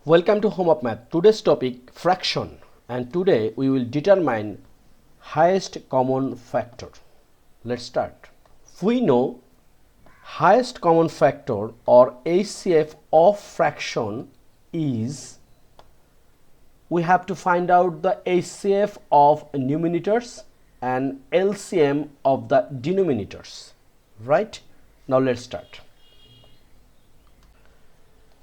Welcome to Home of Math. Today's topic fraction, and today we will determine highest common factor. Let's start. We know highest common factor or HCF of fraction is, we have to find out the HCF of numerators and LCM of the denominators, right? Now let's start.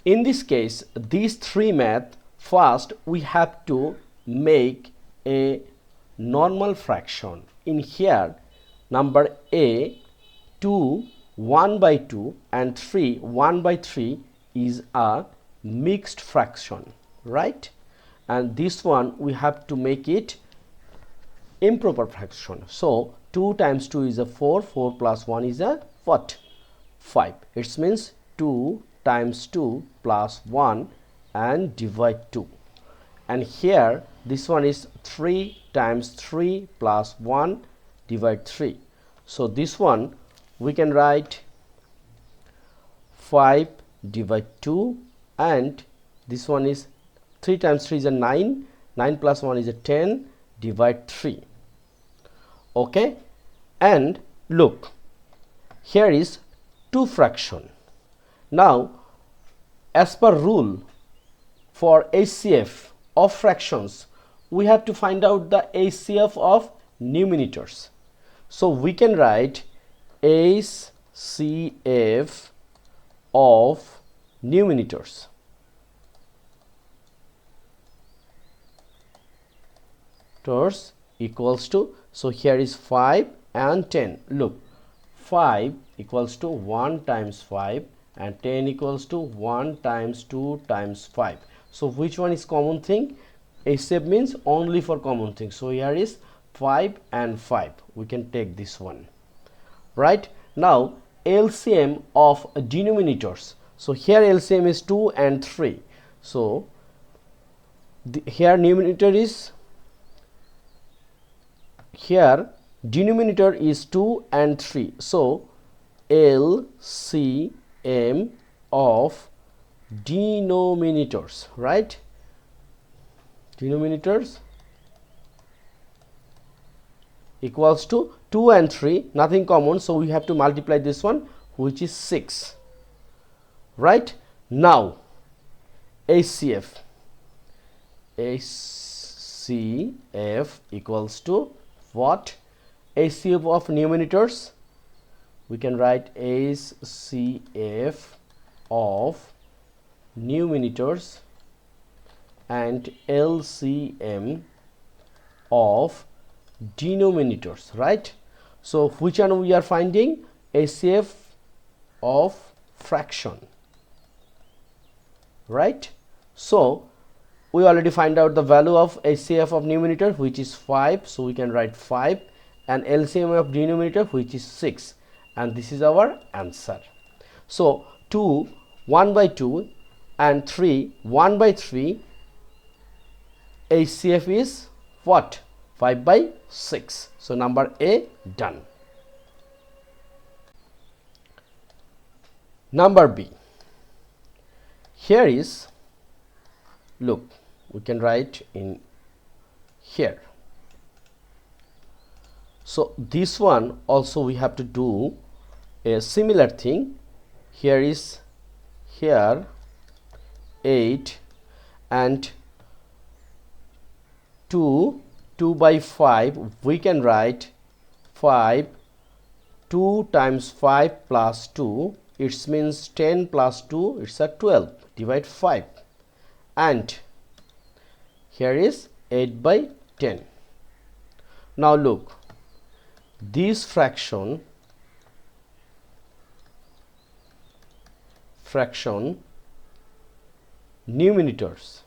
In this case, these three math, first we have to make a normal fraction. In here, number A, 2 1 by 2 and 3 1 by 3 is a mixed fraction, right? And this one we have to make it improper fraction. So 2 times 2 is a 4, 4 plus 1 is a what? 5. It means 2 times 2 plus 1 and divide 2. And here this one is 3 times 3 plus 1 divide 3. So this one we can write 5 divide 2, and this one is 3 times 3 is a 9, 9 plus 1 is a 10 divide 3. Okay, and look, here is 2 fraction. Now, as per rule for HCF of fractions, we have to find out the HCF of numerators. So we can write HCF of numerators. Equals to, so here is 5 and 10. Look, 5 equals to 1 times 5 and 10 equals to 1 times 2 times 5. So which one is common thing? HCF means only for common thing. So here is 5 and 5. We can take this one, right? Now LCM of denominators. So here LCM is 2 and 3. So here numerator is, here denominator is 2 and 3. So LCM of denominators, right? Denominators equals to 2 and 3, nothing common, so we have to multiply this one, which is 6, right? Now HCF equals to what? HCF of numerators, we can write HCF of numerators and LCM of denominators, right? So which one we are finding? HCF of fraction, right? So we already find out the value of HCF of numerator, which is 5, so we can write 5, and LCM of denominator, which is 6, and this is our answer. So 2 1 by 2 and 3 1 by 3, HCF is what? 5 by 6. So number A done. Number B. Here is, look, we can write in here. So this one also we have to do a similar thing. Here is, here 8 and 2 by 5, we can write 5, 2 times 5 plus 2, it means 10 plus 2, it's a 12, divide 5, and here is 8 by 10. Now look, this fraction numerators,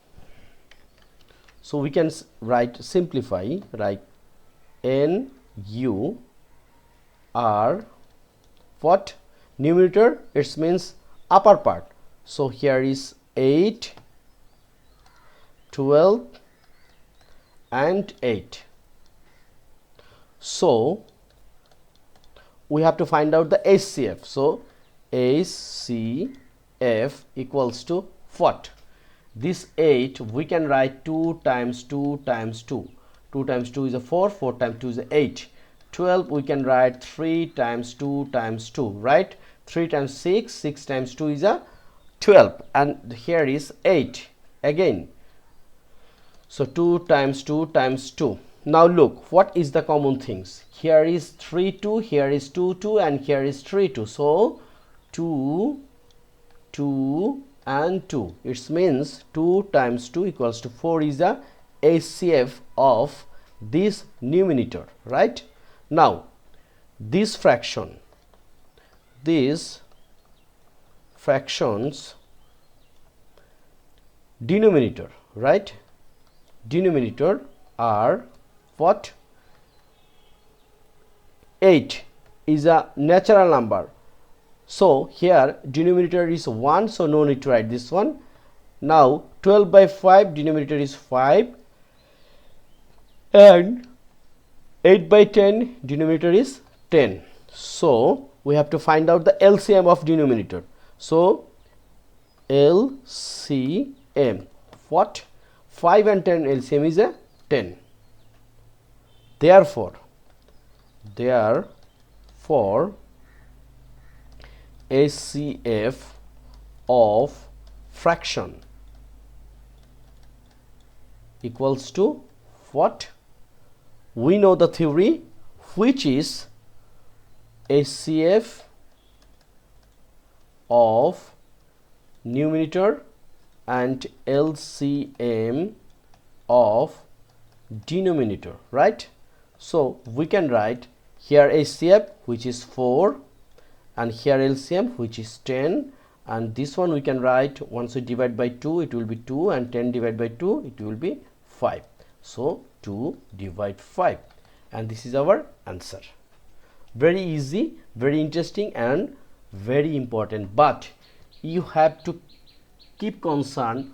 so we can simplify, write NU are what? Numerator, it means upper part. So here is 8, 12 and 8. So we have to find out the HCF. So HCF equals to what? this 8 we can write 2 times 2 times 2. 2 times 2 is a 4, 4 times 2 is a 8. 12 we can write 3 times 2 times 2, right? 3 times 6, 6 times 2 is a 12, and here is 8 again. So 2 times 2 times 2. Now look, what is the common things? Here is 3 2, here is 2 2, and here is 3 2. So 2 2 and 2. It means 2 times 2 equals to 4 is the HCF of this numerator, right? Now this fraction, these fractions denominator, right? Denominator are what? 8 is a natural number. So here denominator is 1, so no need to write this one. Now 12 by 5, denominator is 5, and 8 by 10, denominator is 10. So we have to find out the LCM of denominator. So LCM, what? 5 and 10 LCM is a 10. Therefore HCF of fraction equals to what? We know the theory, which is HCF of numerator and LCM of denominator, right? So we can write here HCF, which is 4, and here LCM, which is 10, and this one we can write, once we divide by 2 it will be 2, and 10 divided by 2 it will be 5. So 2 divide 5, and this is our answer. Very easy, very interesting, and very important. But you have to keep concern,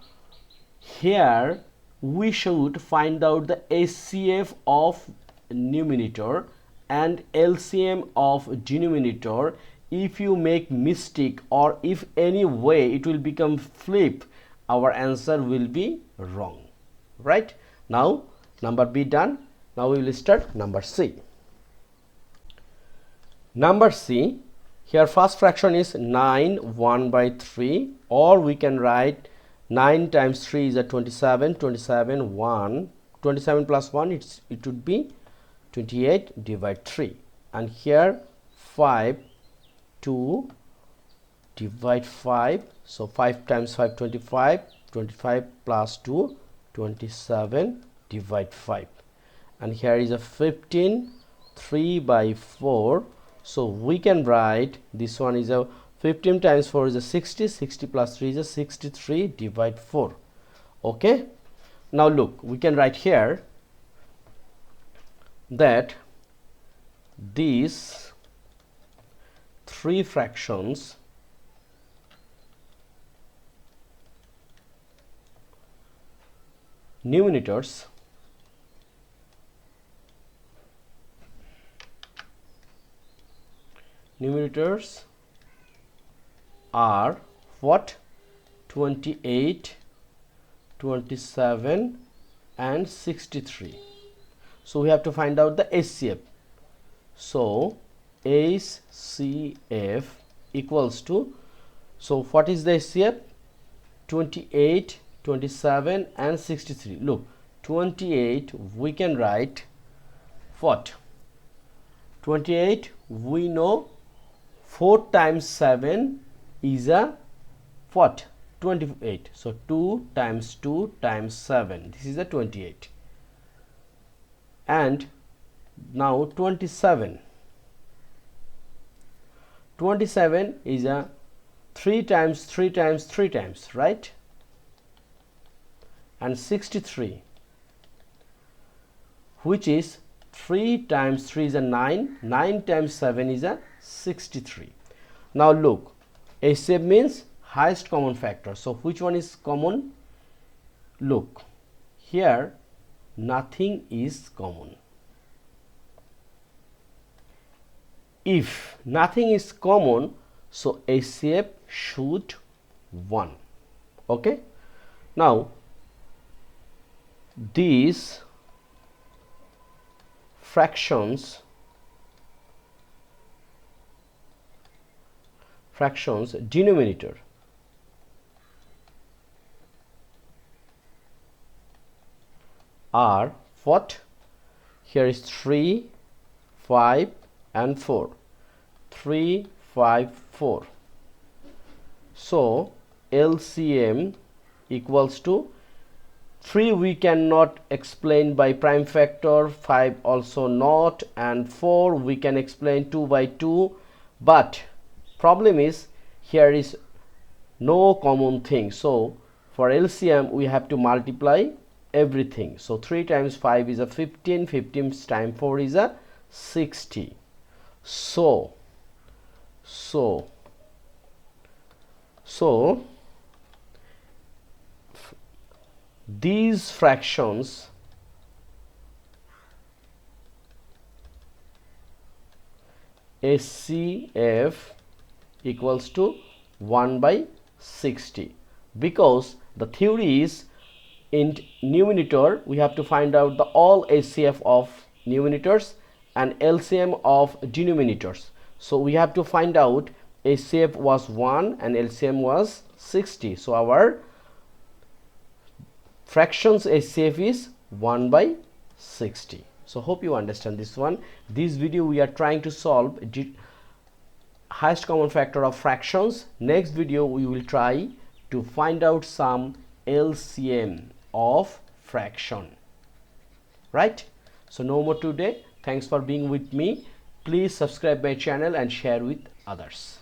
here we should find out the HCF of numerator and LCM of denominator. If you make mistake, or if any way it will become flip, our answer will be wrong, right? Now number B done. Now we will start number C. Number C, here first fraction is 9 1 by 3, or we can write 9 times 3 is a 27, 27 1, 27 plus 1 it would be 28, divide 3, and here 5 2 divide 5, so 5 times 5 25, 25 plus 2 27, divide 5, and here is a 15, 3 by 4, so we can write this one is a 15 times 4 is a 60, 60 plus 3 is a 63, divide 4. Okay, now look, we can write here that these three fractions numerators are what? 28, 27 and 63. So we have to find out the HCF. So HCF equals to, so what is the HCF? 28, 27 and 63. Look, 28 we can write what? 28 we know 4 times 7 is a what? 28. So 2 times 2 times 7, this is a 28. And now 27 is a 3 times 3 times 3 times, right? And 63, which is 3 times 3 is a 9, 9 times 7 is a 63. Now look, HCF means highest common factor. So which one is common? Look, here nothing is common. If nothing is common, so HCF should 1. Okay, Now these fractions denominator are what? Here is 3, 5 and 4. 3, 5, 4. So LCM equals to 3 we cannot explain by prime factor, 5 also not, and 4 we can explain 2 by 2, but problem is here is no common thing. So for LCM we have to multiply everything. So 3 times 5 is a 15, 15 times 4 is a 60. So these fractions HCF equals to 1 by 60, because the theory is in numerator we have to find out the all HCF of numerators and LCM of denominators. So we have to find out HCF was 1 and LCM was 60. So our fractions HCF is 1 by 60. So hope you understand this one. This video we are trying to solve highest common factor of fractions. Next video we will try to find out some LCM of fraction, right? So no more today. Thanks for being with me. Please subscribe my channel and share with others.